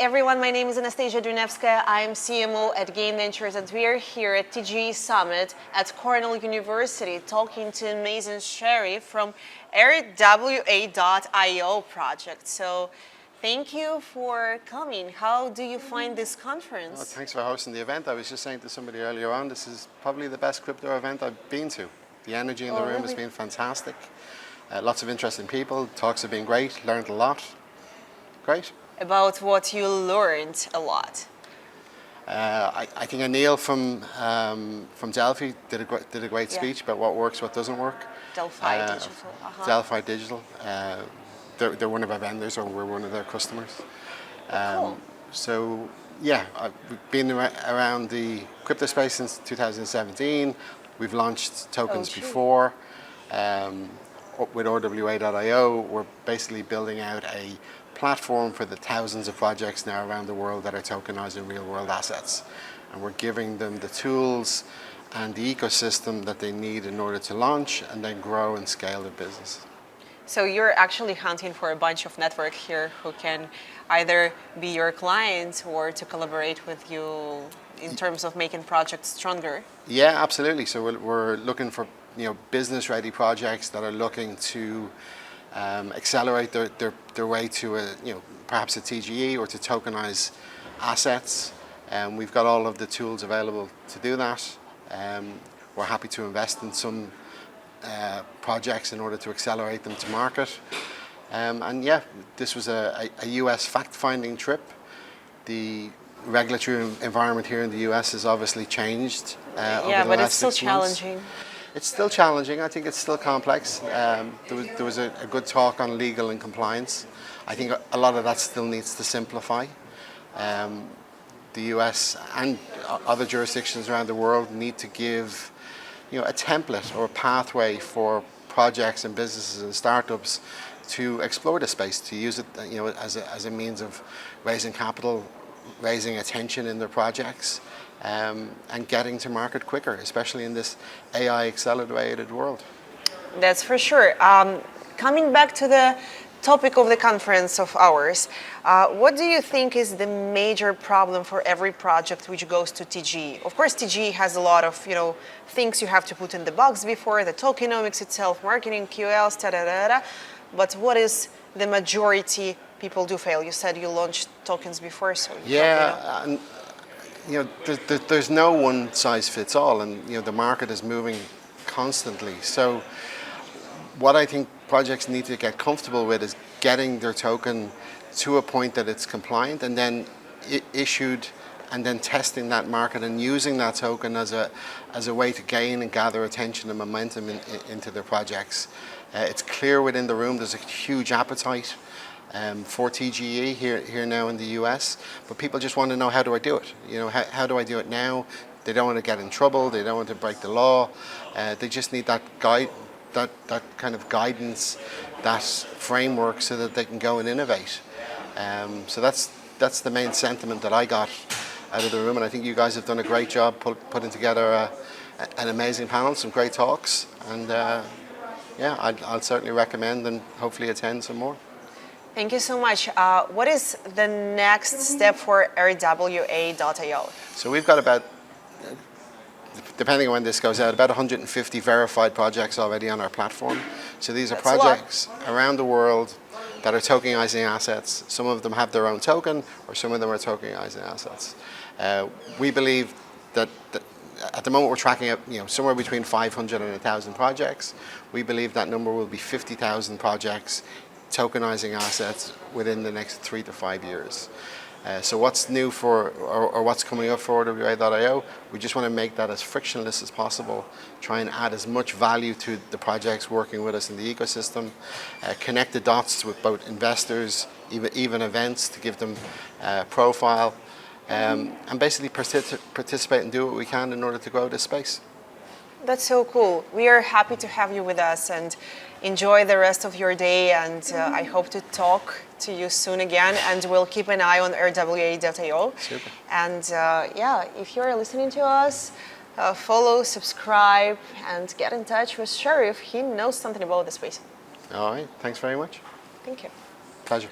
everyone, my name is Anastasia Dunevska. I'm CMO at Game Ventures, and we are here at TGE Summit at Cornell University talking to amazing Sharif from RWA.io project. So thank you for coming. How do you find this conference? Well, thanks for hosting the event. I was just saying to somebody earlier on, this is probably the best crypto event I've been to. The energy in the room has been fantastic. Lots of interesting people. Talks have been great. Learned a lot. Great. About what you learned a lot. I think Anil from Delphi did a great speech about what works, what doesn't work. Delphi Digital. Delphi Digital. They're one of our vendors, or we're one of their customers. Cool. So yeah, I've been around the crypto space since 2017. We've launched tokens before. With RWA.io, we're basically building out a platform for the thousands of projects now around the world that are tokenizing real-world assets. And we're giving them the tools and the ecosystem that they need in order to launch and then grow and scale their business. So you're actually hunting for a bunch of network here who can either be your clients or to collaborate with you in terms of making projects stronger? Yeah, absolutely. So we're looking for business-ready projects that are looking to accelerate their way to perhaps a TGE or to tokenize assets. We've got all of the tools available to do that. We're happy to invest in some projects in order to accelerate them to market. And yeah, this was a US fact-finding trip. The regulatory environment here in the US has obviously changed over the but last it's still 6 months. challenging. It's still challenging. I think it's still complex. There was a good talk on legal and compliance. I think a lot of that still needs to simplify. The US and other jurisdictions around the world need to give a template or a pathway for projects and businesses and startups to explore the space, to use it as a means of raising capital, raising attention in their projects, and getting to market quicker, especially in this AI accelerated world. That's for sure. Coming back to the topic of the conference of ours, what do you think is the major problem for every project which goes to TGE? Of course, TGE has a lot of things you have to put in the box before, the tokenomics itself, marketing, QLs, but what is the majority people do fail? You said you launched tokens before, so there's no one size fits all, and the market is moving constantly. So what I think projects need to get comfortable with is getting their token to a point that it's compliant, and then issued, and then testing that market and using that token as a way to gain and gather attention and momentum into their projects. It's clear within the room there's a huge appetite for TGE here now in the US, but people just want to know, how do I do it? How do I do it now? They don't want to get in trouble. They don't want to break the law. They just need that that kind of guidance, that framework, so that they can go and innovate. So that's the main sentiment that I got out of the room, and I think you guys have done a great job putting together an amazing panel, some great talks, and yeah, I'll certainly recommend and hopefully attend some more. Thank you so much. What is the next step for RWA.io? So we've got about, depending on when this goes out, about 150 verified projects already on our platform. So these are projects around the world that are tokenizing assets. Some of them have their own token, or some of them are tokenizing assets. We believe that at the moment we're tracking at somewhere between 500 and 1,000 projects. We believe that number will be 50,000 projects tokenizing assets within the next 3 to 5 years. So what's new or what's coming up for RWA.io? We just want to make that as frictionless as possible, try and add as much value to the projects working with us in the ecosystem, connect the dots with both investors, even events, to give them profile, and basically participate and do what we can in order to grow this space. That's so cool. We are happy to have you with us, and enjoy the rest of your day, and I hope to talk to you soon again, and we'll keep an eye on RWA.io. Super. And yeah, if you're listening to us, follow, subscribe, and get in touch with Sharif. He knows something about the space. All right, thanks very much. Thank you. Pleasure.